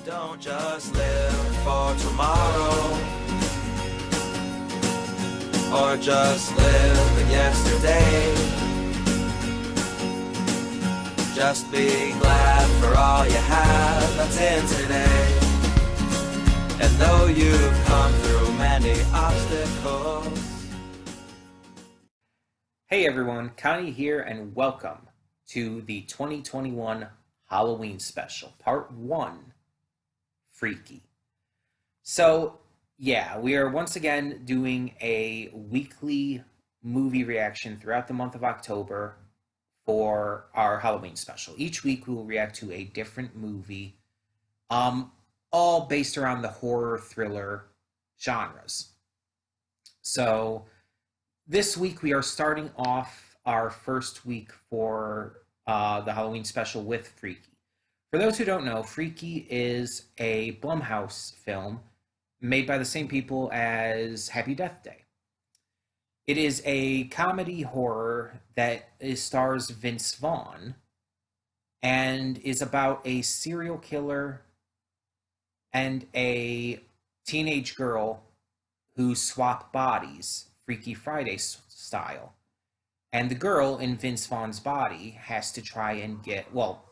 Don't just live for tomorrow, or just live in yesterday. Just be glad for all you have that's in today. And though you've come through many obstacles. Hey everyone, Connie here, and welcome to the 2021 Halloween special, part 1, Freaky. So, yeah, we are once again doing a weekly movie reaction throughout the month of October for our Halloween special. Each week we will react to a different movie, all based around the horror thriller genres. So, this week we are starting off our first week for the Halloween special with Freaky. For those who don't know, Freaky is a Blumhouse film made by the same people as Happy Death Day. It is a comedy horror that stars Vince Vaughn and is about a serial killer and a teenage girl who swap bodies, Freaky Friday style. And the girl in Vince Vaughn's body has to try and get, well,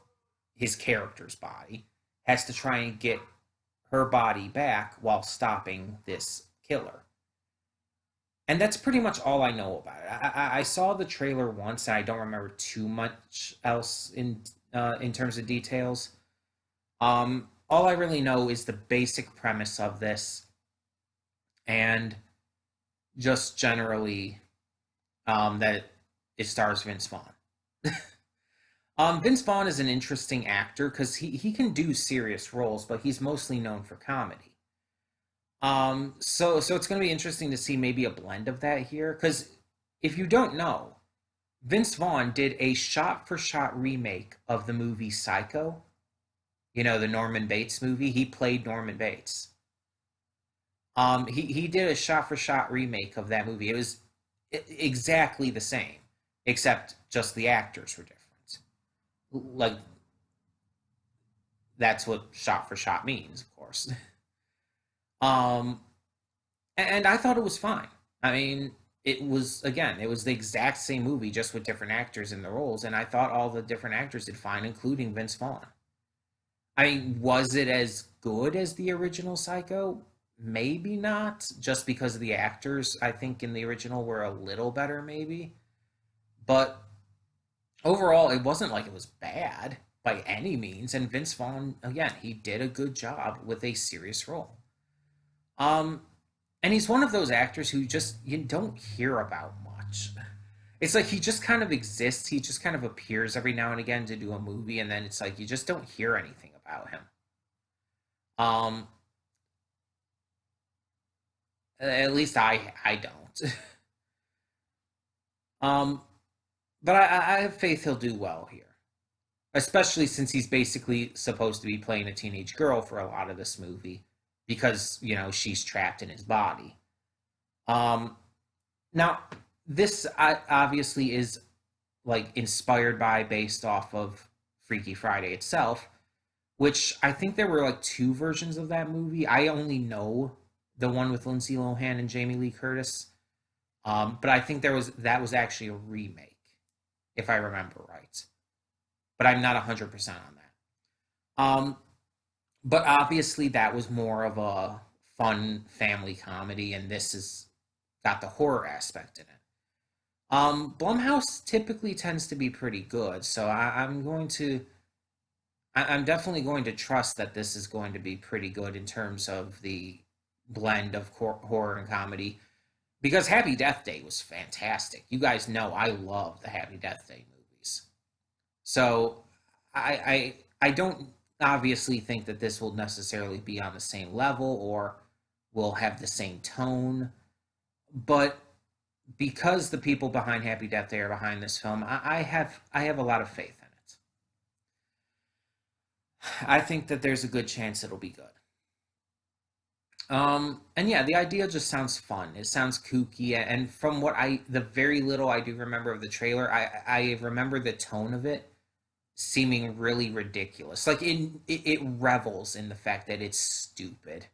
his character's body, has to try and get her body back while stopping this killer. And that's pretty much all I know about it. I saw the trailer once, and I don't remember too much else in terms of details. All I really know is the basic premise of this, and just generally that it stars Vince Vaughn. Vince Vaughn is an interesting actor because he can do serious roles, but he's mostly known for comedy. So it's going to be interesting to see maybe a blend of that here, because if you don't know, Vince Vaughn did a shot-for-shot remake of the movie Psycho. You know, the Norman Bates movie. He played Norman Bates. He did a shot-for-shot remake of that movie. It was exactly the same, except just the actors were different. Like, that's what shot for shot means, of course. And I thought it was fine. I mean, it was the exact same movie, just with different actors in the roles, and I thought all the different actors did fine, including Vince Vaughn. I mean, was it as good as the original Psycho? Maybe not, just because the actors, I think, in the original were a little better, maybe. But overall, it wasn't like it was bad by any means, and Vince Vaughn, again, he did a good job with a serious role. And he's one of those actors who just you don't hear about much. It's like he just kind of exists. He just kind of appears every now and again to do a movie, and then it's like you just don't hear anything about him. At least I don't. But I have faith he'll do well here, especially since he's basically supposed to be playing a teenage girl for a lot of this movie, because she's trapped in his body. Now this obviously is like inspired by, based off of Freaky Friday itself, which I think there were like 2 versions of that movie. I only know the one with Lindsay Lohan and Jamie Lee Curtis, but I think that was actually a remake, if I remember right. But I'm not 100% on that. But obviously that was more of a fun family comedy, and this has got the horror aspect in it. Blumhouse typically tends to be pretty good, so I'm definitely going to trust that this is going to be pretty good in terms of the blend of horror and comedy, because Happy Death Day was fantastic. You guys know I love the Happy Death Day movies. So I don't obviously think that this will necessarily be on the same level or will have the same tone, but because the people behind Happy Death Day are behind this film, I have a lot of faith in it. I think that there's a good chance it'll be good. And yeah, the idea just sounds fun. It sounds kooky, and the very little I do remember of the trailer, I remember the tone of it seeming really ridiculous. Like it revels in the fact that it's stupid.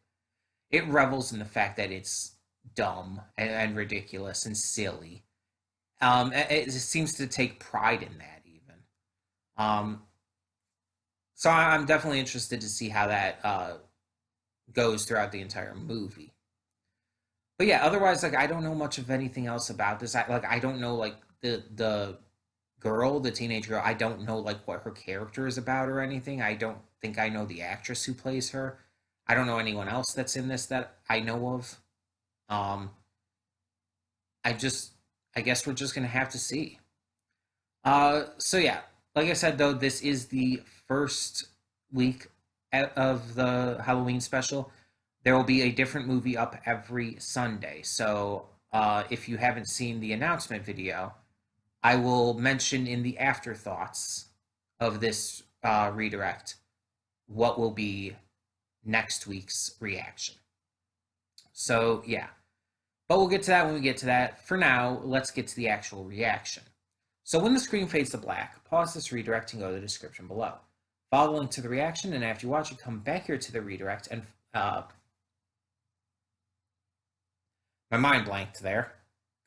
It revels in the fact that it's dumb and ridiculous and silly. It seems to take pride in that even. Um, so I'm definitely interested to see how that goes throughout the entire movie. But yeah, otherwise, like I don't know much of anything else about this. I don't know like the girl, the teenage girl. I don't know like what her character is about or anything. I don't think I know the actress who plays her. I don't know anyone else that's in this that I know of. Um, I just, I guess we're just gonna have to see. So yeah, like I said though, this is the first week of the Halloween special. There will be a different movie up every Sunday. So if you haven't seen the announcement video, I will mention in the afterthoughts of this redirect what will be next week's reaction. So yeah, but we'll get to that when we get to that. For now, let's get to the actual reaction. So when the screen fades to black, pause this redirect and go to the description below. Follow the link to the reaction, and after you watch it, come back here to the redirect and my mind blanked there.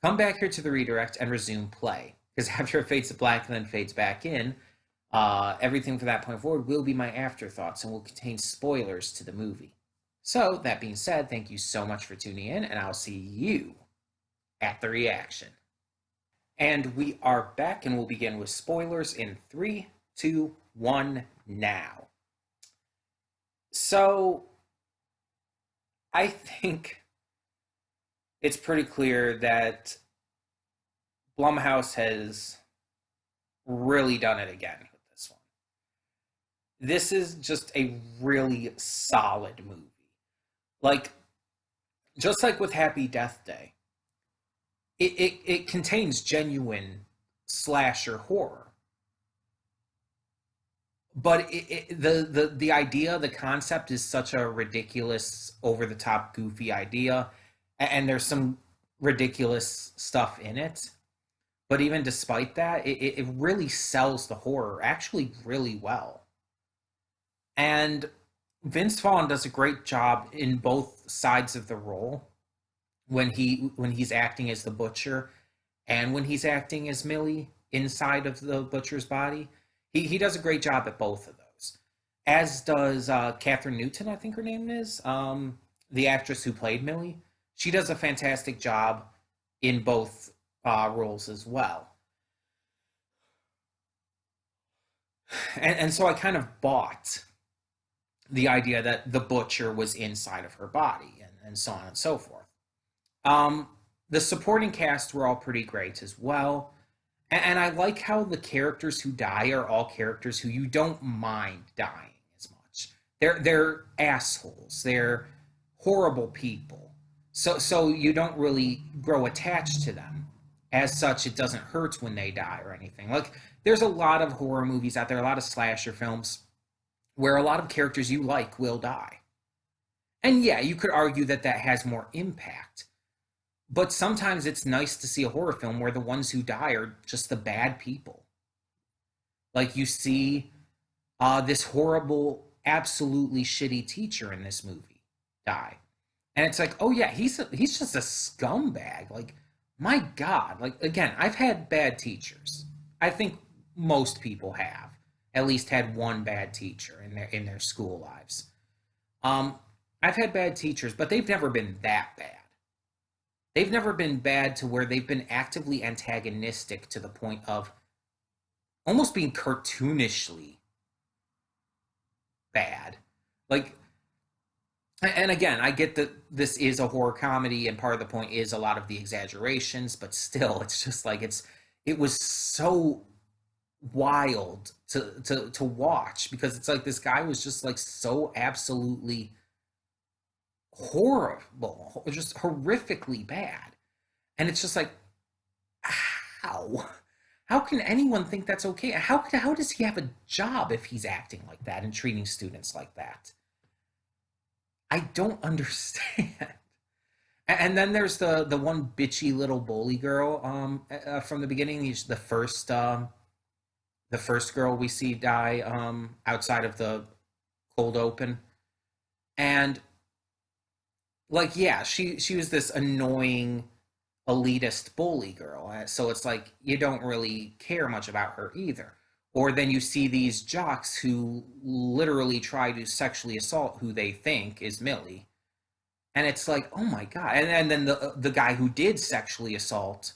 Come back here to the redirect and resume play. Because after it fades to black and then fades back in, everything from that point forward will be my afterthoughts and will contain spoilers to the movie. So, that being said, thank you so much for tuning in, and I'll see you at the reaction. And we are back, and we'll begin with spoilers in 3, 2, 1, now. So, I think it's pretty clear that Blumhouse has really done it again with this one. This is just a really solid movie. Like, just like with Happy Death Day, it contains genuine slasher horror. But the idea, the concept is such a ridiculous, over the top, goofy idea, and there's some ridiculous stuff in it. But even despite that, it really sells the horror actually really well. And Vince Vaughn does a great job in both sides of the role when he's acting as the butcher and when he's acting as Millie inside of the butcher's body. He does a great job at both of those. As does Catherine Newton, I think her name is, the actress who played Millie. She does a fantastic job in both roles as well. And so I kind of bought the idea that the butcher was inside of her body and so on and so forth. The supporting cast were all pretty great as well. And I like how the characters who die are all characters who you don't mind dying as much. They're assholes. They're horrible people. So you don't really grow attached to them. As such, it doesn't hurt when they die or anything. Like, there's a lot of horror movies out there, a lot of slasher films, where a lot of characters you like will die. And yeah, you could argue that that has more impact. But sometimes it's nice to see a horror film where the ones who die are just the bad people. Like, you see this horrible, absolutely shitty teacher in this movie die. And it's like, oh yeah, he's just a scumbag. Like, my God. Like, again, I've had bad teachers. I think most people have at least had one bad teacher in their school lives. I've had bad teachers, but they've never been that bad. They've never been bad to where they've been actively antagonistic to the point of almost being cartoonishly bad. Like, and again, I get that this is a horror comedy, and part of the point is a lot of the exaggerations, but still, it's just like it was so wild to watch, because it's like this guy was just like so absolutely horrible, just horrifically bad. And it's just like, how can anyone think that's okay? How does he have a job if he's acting like that and treating students like that? I don't understand. And then there's the one bitchy little bully girl from the beginning. He's the the first girl we see die outside of the cold open. And like, yeah, she was this annoying elitist bully girl. So it's like you don't really care much about her either. Or then you see these jocks who literally try to sexually assault who they think is Millie. And it's like, oh my god. And then the guy who did sexually assault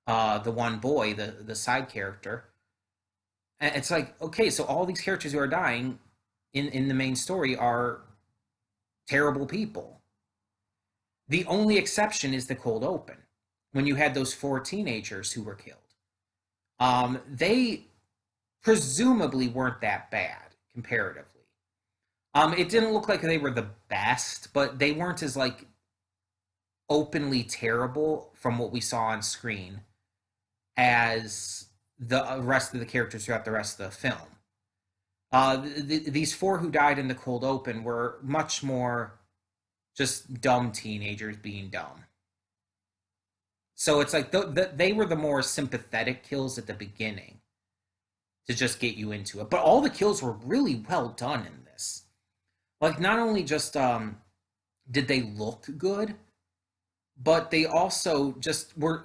the one boy, the side character. And it's like, okay, so all these characters who are dying in the main story are terrible people. The only exception is the cold open, when you had those four teenagers who were killed. They presumably weren't that bad comparatively. It didn't look like they were the best, but they weren't as like openly terrible from what we saw on screen as the rest of the characters throughout the rest of the film. These four who died in the cold open were much more just dumb teenagers being dumb. So it's like they were the more sympathetic kills at the beginning to just get you into it. But all the kills were really well done in this. Like, not only just did they look good, but they also just were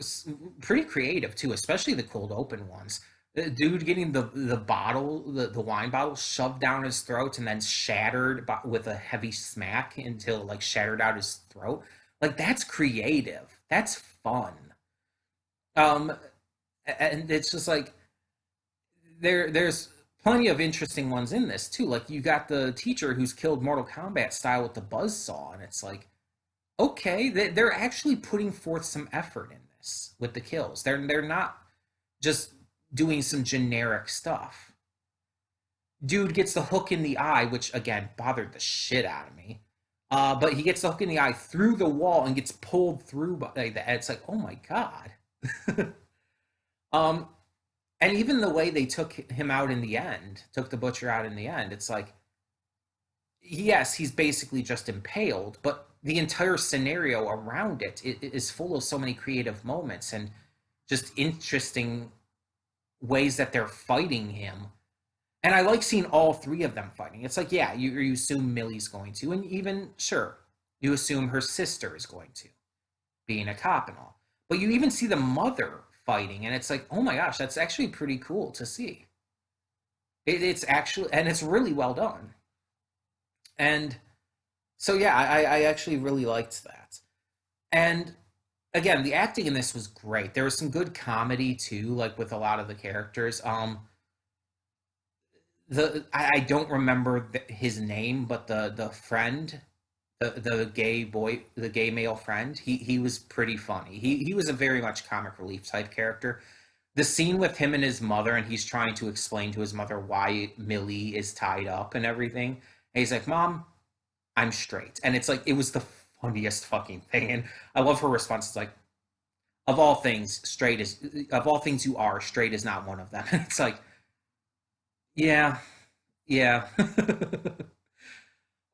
pretty creative too, especially the cold open ones. The dude getting the bottle, the wine bottle shoved down his throat and then shattered with a heavy smack until it like shattered out his throat. Like, that's creative. That's fun. Um, and it's just like there's plenty of interesting ones in this too. Like, you got the teacher who's killed Mortal Kombat style with the buzzsaw, and it's like, okay, they're actually putting forth some effort in this with the kills. They're not just doing some generic stuff. Dude gets the hook in the eye, which again bothered the shit out of me. But he gets the hook in the eye through the wall and gets pulled through by that. It's like, oh my god. um, and even the way they took him out in the end, took the butcher out in the end, it's like, yes, he's basically just impaled, but the entire scenario around it is full of so many creative moments and just interesting ways that they're fighting him. And I like seeing all three of them fighting. It's like, yeah, you assume Millie's going to, and even, sure, you assume her sister is going to, being a cop and all. But you even see the mother fighting, and it's like, oh my gosh, that's actually pretty cool to see. It's actually, and it's really well done. And so, yeah, I actually really liked that. And again, the acting in this was great. There was some good comedy too, like with a lot of the characters. I don't remember his name, but the friend, the gay boy, the gay male friend, he was pretty funny. He was a very much comic relief type character. The scene with him and his mother, and he's trying to explain to his mother why Millie is tied up and everything. And he's like, "Mom, I'm straight," and it's like, it was the funniest fucking thing. And I love her response. It's like, of all things, of all things you are, straight is not one of them. And it's like, yeah, yeah.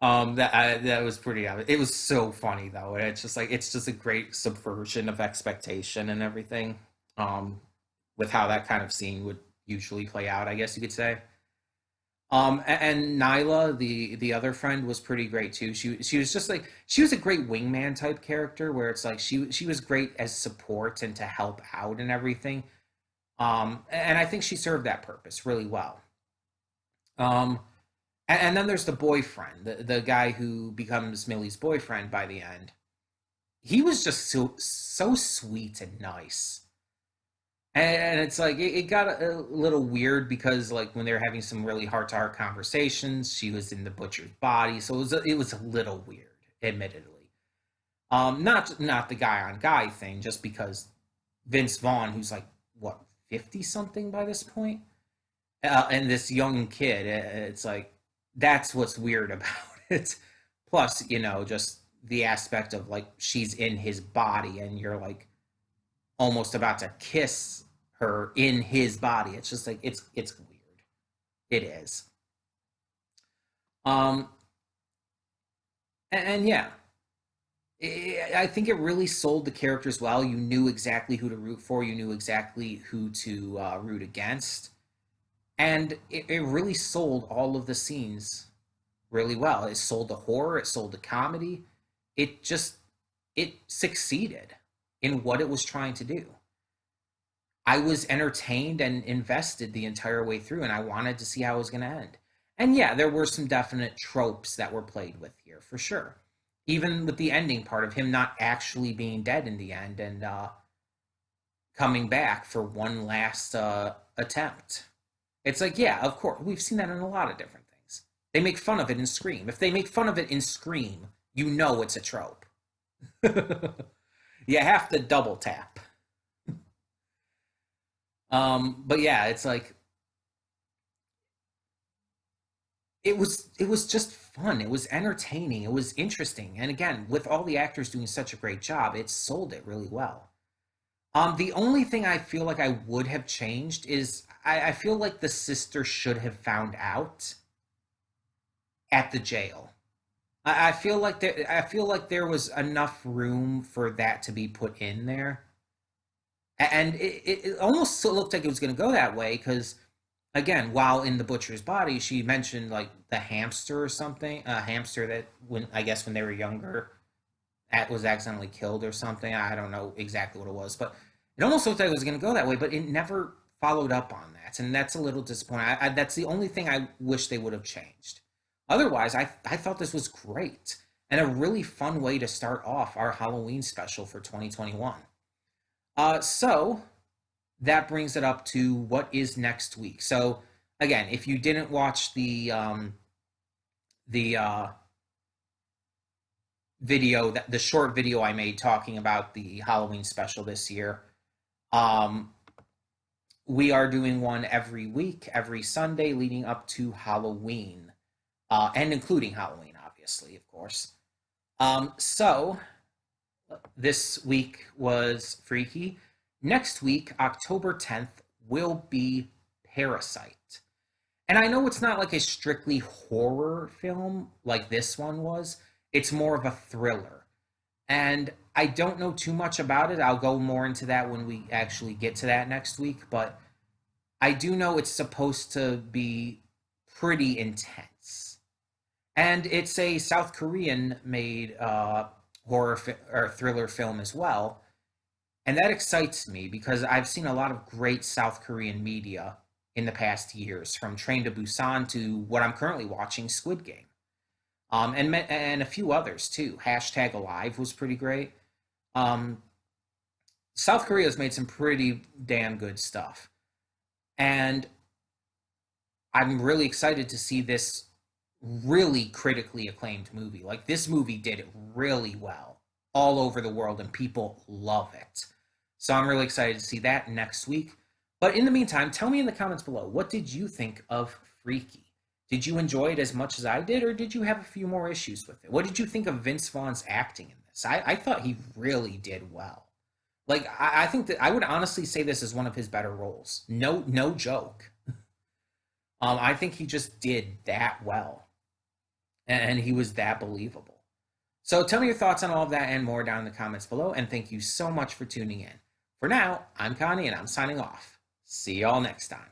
That was pretty. It was so funny though. And it's just a great subversion of expectation and everything. With how that kind of scene would usually play out, I guess you could say. And Nyla, the other friend, was pretty great too. She was just like, she was a great wingman type character where it's like she was great as support and to help out and everything. And I think she served that purpose really well. Um, and then there's the boyfriend, the guy who becomes Millie's boyfriend by the end. He was just so sweet and nice. And it's like it got a little weird because like when they were having some really heart to heart conversations, she was in the butcher's body, so it was a little weird, admittedly. Not the guy on guy thing, just because Vince Vaughn, who's like what 50 something by this point, and this young kid, it's like that's what's weird about it. Plus, just the aspect of like she's in his body and you're like almost about to kiss her in his body. It's just like it's weird. It is. Um and yeah, I think it really sold the characters well. You knew exactly who to root for. You knew exactly who to root against. And it really sold all of the scenes really well. It sold the horror, it sold the comedy. It just it succeeded in what it was trying to do. I was entertained and invested the entire way through, and I wanted to see how it was going to end. And yeah, there were some definite tropes that were played with here, for sure. Even with the ending part of him not actually being dead in the end and coming back for one last attempt. It's like, yeah, of course, we've seen that in a lot of different things. They make fun of it in Scream. If they make fun of it in Scream, you know it's a trope. You have to double tap. But yeah, it's like it was just fun. It was entertaining. It was interesting. And again, with all the actors doing such a great job, it sold it really well. The only thing I feel like I would have changed is I feel like the sister should have found out at the jail. I feel like there was enough room for that to be put in there, and it almost looked like it was going to go that way because again, while in the butcher's body, she mentioned like the hamster or something, a hamster that when I guess when they were younger, was accidentally killed or something. I don't know exactly what it was, but it almost looked like it was going to go that way, but it never followed up on that, and that's a little disappointing. That's the only thing I wish they would have changed. Otherwise, I thought this was great and a really fun way to start off our Halloween special for 2021. So that brings it up to what is next week. So again, if you didn't watch the video, that the short video I made talking about the Halloween special this year, um, we are doing one every week, every Sunday leading up to Halloween, and including Halloween, obviously, of course. So this week was Freaky. Next week, October 10th, will be Parasite. And I know it's not like a strictly horror film like this one was, it's more of a thriller. And I don't know too much about it. I'll go more into that when we actually get to that next week. But I do know it's supposed to be pretty intense. And it's a South Korean made or thriller film as well. And that excites me because I've seen a lot of great South Korean media in the past years, from Train to Busan to what I'm currently watching, Squid Game, and a few others too. Hashtag Alive was pretty great. Um, South Korea's made some pretty damn good stuff, and I'm really excited to see this really critically acclaimed movie. Like this movie did really well all over the world, and people love it. So I'm really excited to see that next week. But in the meantime, tell me in the comments below, what did you think of Freaky? Did you enjoy it as much as I did, or did you have a few more issues with it? What did you think of Vince Vaughn's acting in this? I thought he really did well. Like, I think that I would honestly say this is one of his better roles. No joke. I think he just did that well, and he was that believable. So tell me your thoughts on all of that and more down in the comments below, and thank you so much for tuning in. For now, I'm Connie, and I'm signing off. See y'all next time.